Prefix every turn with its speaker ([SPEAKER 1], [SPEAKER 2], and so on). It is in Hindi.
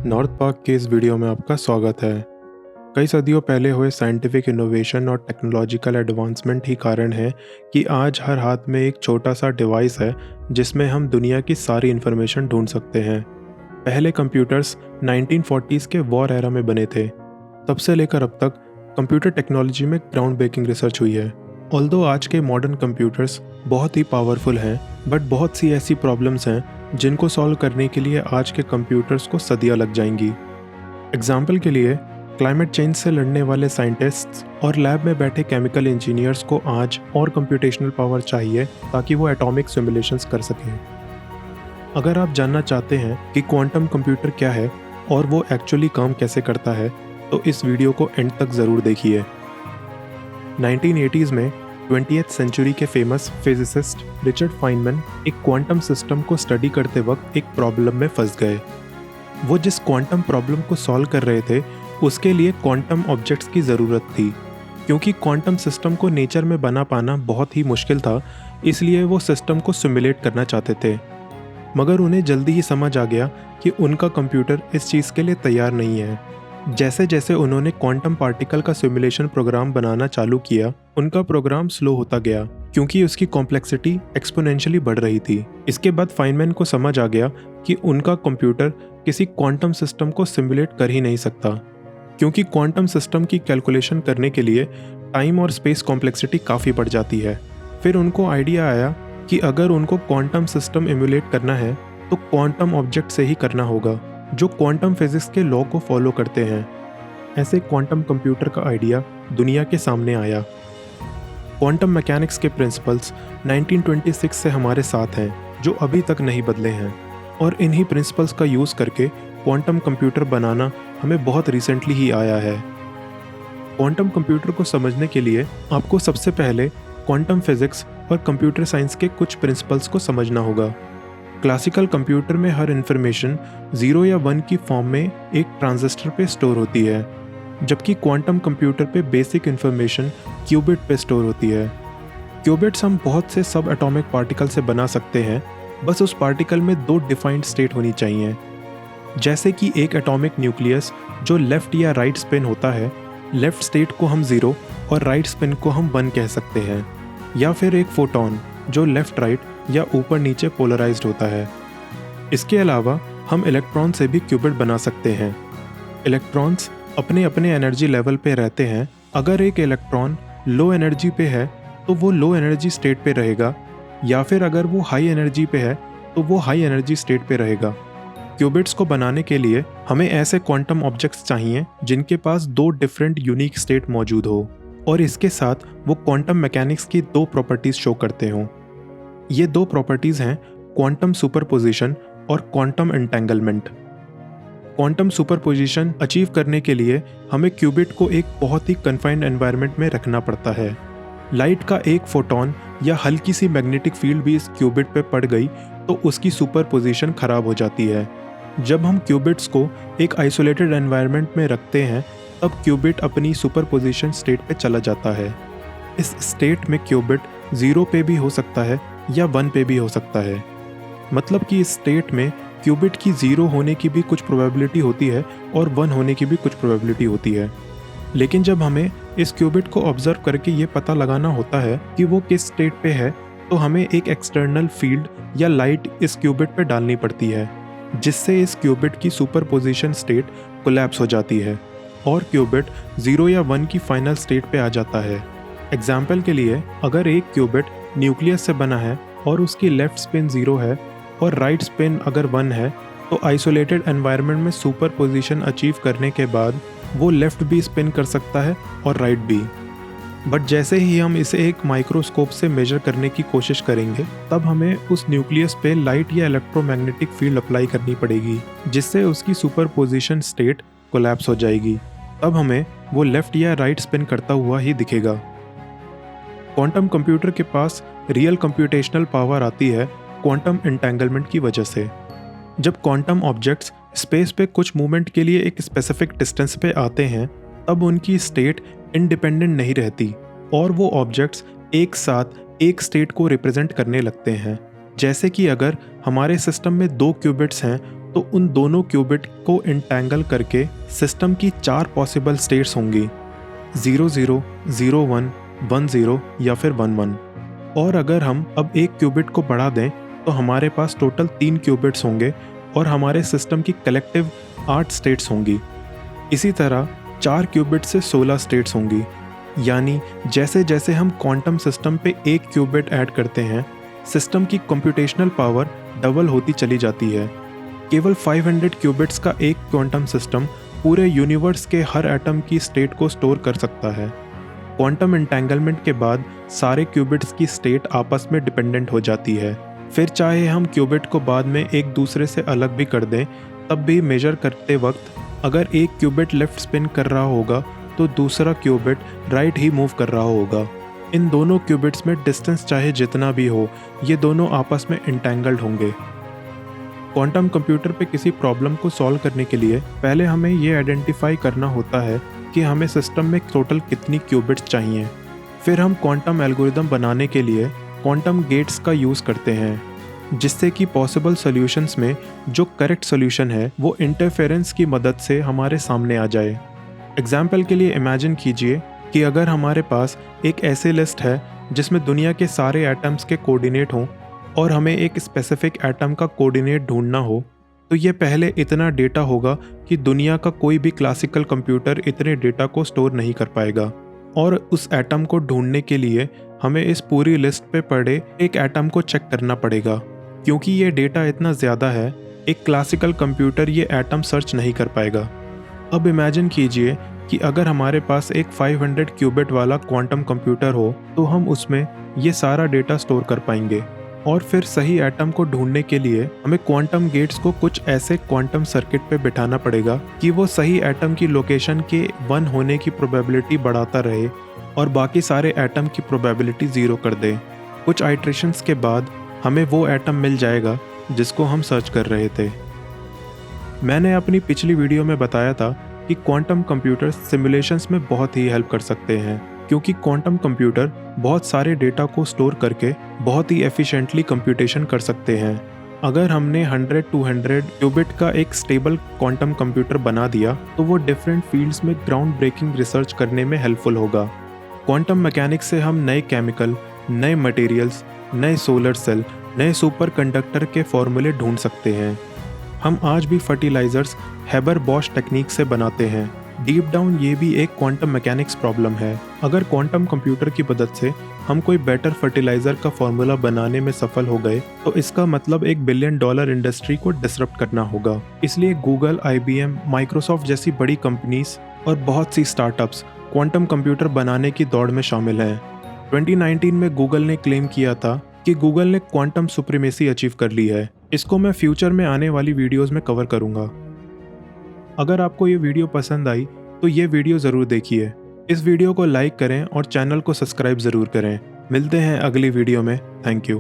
[SPEAKER 1] नॉर्थ पार्क के इस वीडियो में आपका स्वागत है। कई सदियों पहले हुए साइंटिफिक इनोवेशन और टेक्नोलॉजिकल एडवांसमेंट ही कारण है कि आज हर हाथ में एक छोटा सा डिवाइस है जिसमें हम दुनिया की सारी इन्फॉर्मेशन ढूंढ सकते हैं। पहले कंप्यूटर्स 1940s के वॉर एरा में बने थे। तब से लेकर अब तक कंप्यूटर टेक्नोलॉजी में ग्राउंड ब्रेकिंग रिसर्च हुई है। ऑल्दो आज के मॉडर्न कंप्यूटर्स बहुत ही पावरफुल हैं, बट बहुत सी ऐसी प्रॉब्लम्स हैं जिनको सॉल्व करने के लिए आज के कंप्यूटर्स को सदियां लग जाएंगी। एग्जाम्पल के लिए क्लाइमेट चेंज से लड़ने वाले साइंटिस्ट्स और लैब में बैठे केमिकल इंजीनियर्स को आज और कंप्यूटेशनल पावर चाहिए ताकि वो एटॉमिक सिमुलेशंस कर सकें। अगर आप जानना चाहते हैं कि क्वांटम कंप्यूटर क्या है और वो एक्चुअली काम कैसे करता है, तो इस वीडियो को एंड तक ज़रूर देखिए। 1980s में 20th सेंचुरी के फेमस फिजिसिस्ट रिचर्ड फाइनमैन एक क्वांटम सिस्टम को स्टडी करते वक्त एक प्रॉब्लम में फंस गए। वो जिस क्वांटम प्रॉब्लम को सॉल्व कर रहे थे उसके लिए क्वांटम ऑब्जेक्ट्स की ज़रूरत थी। क्योंकि क्वांटम सिस्टम को नेचर में बना पाना बहुत ही मुश्किल था, इसलिए वो सिस्टम को सिमुलेट करना चाहते थे। मगर उन्हें जल्दी ही समझ आ गया कि उनका कंप्यूटर इस चीज़ के लिए तैयार नहीं है। जैसे जैसे उन्होंने क्वांटम पार्टिकल का सिमुलेशन प्रोग्राम बनाना चालू किया, उनका प्रोग्राम स्लो होता गया क्योंकि उसकी कॉम्प्लेक्सिटी एक्सपोनेंशियली बढ़ रही थी। इसके बाद फाइनमैन को समझ आ गया कि उनका कंप्यूटर किसी क्वांटम सिस्टम को सिमुलेट कर ही नहीं सकता, क्योंकि क्वांटम सिस्टम की कैलकुलेशन करने के लिए टाइम और स्पेस कॉम्प्लेक्सिटी काफ़ी बढ़ जाती है। फिर उनको आइडिया आया कि अगर उनको क्वांटम सिस्टम इम्यूलेट करना है तो क्वांटम ऑब्जेक्ट से ही करना होगा जो क्वांटम फिजिक्स के लॉ को फॉलो करते हैं। ऐसे क्वांटम कंप्यूटर का आइडिया दुनिया के सामने आया। क्वांटम मैकेनिक्स के प्रिंसिपल्स 1926 से हमारे साथ हैं, जो अभी तक नहीं बदले हैं, और इन्हीं प्रिंसिपल्स का यूज़ करके क्वांटम कंप्यूटर बनाना हमें बहुत रिसेंटली ही आया है। क्वांटम कंप्यूटर को समझने के लिए आपको सबसे पहले क्वांटम फिजिक्स और कंप्यूटर साइंस के कुछ प्रिंसिपल्स को समझना होगा। क्लासिकल कंप्यूटर में हर इन्फॉर्मेशन 0 या 1 की फॉर्म में एक ट्रांजिस्टर पे स्टोर होती है, जबकि क्वांटम कंप्यूटर पे बेसिक इन्फॉर्मेशन क्यूबिट पे स्टोर होती है। क्यूबिट्स हम बहुत से सब एटॉमिक पार्टिकल से बना सकते हैं, बस उस पार्टिकल में 2 डिफाइंड स्टेट होनी चाहिए। जैसे कि एक एटॉमिक न्यूक्लियस जो लेफ्ट या राइट स्पिन होता है, लेफ्ट स्टेट को हम 0 और राइट स्पिन को हम 1 कह सकते हैं। या फिर एक फोटॉन जो लेफ्ट राइट या ऊपर नीचे पोलराइज्ड होता है। इसके अलावा हम इलेक्ट्रॉन से भी क्यूबिट बना सकते हैं। इलेक्ट्रॉन्स अपने अपने एनर्जी लेवल पे रहते हैं। अगर एक इलेक्ट्रॉन लो एनर्जी पे है तो वो लो एनर्जी स्टेट पे रहेगा, या फिर अगर वो हाई एनर्जी पे है तो वो हाई एनर्जी स्टेट पे रहेगा। क्यूबिट्स को बनाने के लिए हमें ऐसे क्वांटम ऑब्जेक्ट्स चाहिए जिनके पास 2 डिफरेंट यूनिक स्टेट मौजूद हो, और इसके साथ वो क्वांटम मैकेनिक्स की 2 प्रॉपर्टीज शो करते हों। ये 2 प्रॉपर्टीज़ हैं क्वांटम सुपरपोजिशन और quantum entanglement. Quantum superposition achieve करने के लिए हमें क्यूबिट को एक बहुत ही कन्फाइंड एनवायरनमेंट में रखना पड़ता है। लाइट का एक फोटॉन या हल्की सी मैग्नेटिक फील्ड भी इस क्यूबिट पे पड़ गई तो उसकी सुपरपोजिशन खराब हो जाती है। जब हम क्यूबिट्स को एक आइसोलेटेड एनवायरनमेंट में रखते हैं तब क्यूबिट अपनी सुपरपोजिशन स्टेट पे चला जाता है। इस स्टेट में क्यूबिट 0 पे भी हो सकता है या 1 पे भी हो सकता है। मतलब कि इस स्टेट में क्यूबिट की 0 होने की भी कुछ प्रोबेबिलिटी होती है और 1 होने की भी कुछ प्रोबेबिलिटी होती है। लेकिन जब हमें इस क्यूबिट को ऑब्जर्व करके ये पता लगाना होता है कि वो किस स्टेट पे है, तो हमें एक एक्सटर्नल फील्ड या लाइट इस क्यूबिट पे डालनी पड़ती है, जिससे इस क्यूबिट की सुपरपोजिशन स्टेट कोलैप्स हो जाती है और क्यूबिट 0 या 1 की फाइनल स्टेट पे आ जाता है। एग्जाम्पल के लिए, अगर एक क्यूबिट न्यूक्लियस से बना है और उसकी लेफ्ट स्पिन 0 है और राइट स्पिन अगर 1 है, तो आइसोलेटेड एनवायरनमेंट में सुपरपोजिशन अचीव करने के बाद वो लेफ्ट भी स्पिन कर सकता है और राइट भी। बट जैसे ही हम इसे एक माइक्रोस्कोप से मेजर करने की कोशिश करेंगे, तब हमें उस न्यूक्लियस पे लाइट या इलेक्ट्रोमैग्नेटिक फील्ड अप्लाई करनी पड़ेगी, जिससे उसकी सुपरपोजिशन स्टेट कोलैप्स हो जाएगी। तब हमें वो लेफ्ट या राइट स्पिन करता हुआ ही दिखेगा। क्वांटम कंप्यूटर के पास रियल कंप्यूटेशनल पावर आती है क्वांटम एंटेंगलमेंट की वजह से। जब क्वांटम ऑब्जेक्ट्स स्पेस पे कुछ मूवमेंट के लिए एक स्पेसिफिक डिस्टेंस पे आते हैं, तब उनकी स्टेट इंडिपेंडेंट नहीं रहती और वो ऑब्जेक्ट्स एक साथ एक स्टेट को रिप्रेजेंट करने लगते हैं। जैसे कि अगर हमारे सिस्टम में 2 क्यूबिट्स हैं तो उन दोनों क्यूबिट को इंटैंगल करके सिस्टम की 4 पॉसिबल स्टेट्स होंगी, 0 0, 0 1, 1 0 या फिर 1 1। और अगर हम अब एक क्यूबिट को बढ़ा दें तो हमारे पास टोटल 3 क्यूबिट्स होंगे और हमारे सिस्टम की कलेक्टिव 8 स्टेट्स होंगी। इसी तरह 4 क्यूबिट से 16 स्टेट्स होंगी। यानी जैसे जैसे हम क्वांटम सिस्टम पे एक क्यूबिट ऐड करते हैं, सिस्टम की कंप्यूटेशनल पावर डबल होती चली जाती है। केवल 500 क्यूबिट्स का एक क्वांटम सिस्टम पूरे यूनिवर्स के हर एटम की स्टेट को स्टोर कर सकता है। क्वांटम एंटेंगलमेंट के बाद सारे क्यूबिट्स की स्टेट आपस में डिपेंडेंट हो जाती है। फिर चाहे हम क्यूबिट को बाद में एक दूसरे से अलग भी कर दें, तब भी मेजर करते वक्त अगर एक क्यूबिट लेफ्ट स्पिन कर रहा होगा तो दूसरा क्यूबिट राइट ही मूव कर रहा होगा। इन दोनों क्यूबिट्स में डिस्टेंस चाहे जितना भी हो, ये दोनों आपस में इंटेंगल्ड होंगे। क्वांटम कंप्यूटर पे किसी प्रॉब्लम को सॉल्व करने के लिए पहले हमें ये आइडेंटिफाई करना होता है कि हमें सिस्टम में टोटल कितनी क्यूबिट्स चाहिए। फिर हम क्वांटम एल्गोरिदम बनाने के लिए क्वांटम गेट्स का यूज़ करते हैं, जिससे कि पॉसिबल सॉल्यूशंस में जो करेक्ट सॉल्यूशन है वो इंटरफेरेंस की मदद से हमारे सामने आ जाए। एग्जाम्पल के लिए इमेजिन कीजिए कि अगर हमारे पास एक ऐसे लिस्ट है जिसमें दुनिया के सारे एटम्स के कोऑर्डिनेट हों और हमें एक स्पेसिफिक एटम का कोऑर्डिनेट ढूंढना हो, तो ये पहले इतना डेटा होगा कि दुनिया का कोई भी क्लासिकल कंप्यूटर इतने डेटा को स्टोर नहीं कर पाएगा। और उस एटम को ढूंढने के लिए हमें इस पूरी लिस्ट पे पड़े एक एटम को चेक करना पड़ेगा। क्योंकि ये डेटा इतना ज़्यादा है, एक क्लासिकल कंप्यूटर ये एटम सर्च नहीं कर पाएगा। अब इमेजिन कीजिए कि अगर हमारे पास एक 500 क्यूबिट वाला क्वांटम कंप्यूटर हो, तो हम उसमें ये सारा डेटा स्टोर कर पाएंगे। और फिर सही एटम को ढूंढने के लिए हमें क्वांटम गेट्स को कुछ ऐसे क्वांटम सर्किट पे बिठाना पड़ेगा कि वो सही एटम की लोकेशन के 1 होने की प्रोबेबिलिटी बढ़ाता रहे और बाकी सारे एटम की प्रोबेबिलिटी 0 कर दे। कुछ आइट्रेशंस के बाद हमें वो एटम मिल जाएगा जिसको हम सर्च कर रहे थे। मैंने अपनी पिछली वीडियो में बताया था कि क्वांटम कंप्यूटर सिमुलेशंस में बहुत ही हेल्प कर सकते हैं, क्योंकि क्वांटम कंप्यूटर बहुत सारे डेटा को स्टोर करके बहुत ही एफिशिएंटली कंप्यूटेशन कर सकते हैं। अगर हमने 100-200 क्यूबिट का एक स्टेबल क्वांटम कंप्यूटर बना दिया, तो वो डिफरेंट फील्ड्स में ग्राउंड ब्रेकिंग रिसर्च करने में हेल्पफुल होगा। क्वांटम मैकेनिक्स से हम नए केमिकल, नए मटेरियल्स, नए सोलर सेल, नए सुपर कंडक्टर के फॉर्मूले ढूंढ सकते हैं। हम आज भी फर्टिलाइजर्स हेबर-बॉश टेक्निक से बनाते हैं। डीप डाउन ये भी एक क्वांटम मैकेनिक्स प्रॉब्लम है। अगर क्वांटम कंप्यूटर की मदद से हम कोई बेटर फर्टिलाइजर का फॉर्मूला बनाने में सफल हो गए, तो इसका मतलब $1 बिलियन इंडस्ट्री को डिसरप्ट करना होगा। इसलिए गूगल, IBM, माइक्रोसॉफ्ट जैसी बड़ी कंपनीज और बहुत सी स्टार्टअप्स क्वांटम कंप्यूटर बनाने की दौड़ में शामिल हैं। 2019 में गूगल ने क्लेम किया था कि गूगल ने क्वांटम सुप्रीमेसी अचीव कर ली है। इसको मैं फ्यूचर में आने वाली वीडियोस में कवर करूंगा। अगर आपको ये वीडियो पसंद आई तो ये वीडियो ज़रूर देखिए। इस वीडियो को लाइक करें और चैनल को सब्सक्राइब ज़रूर करें। मिलते हैं अगली वीडियो में। Thank you.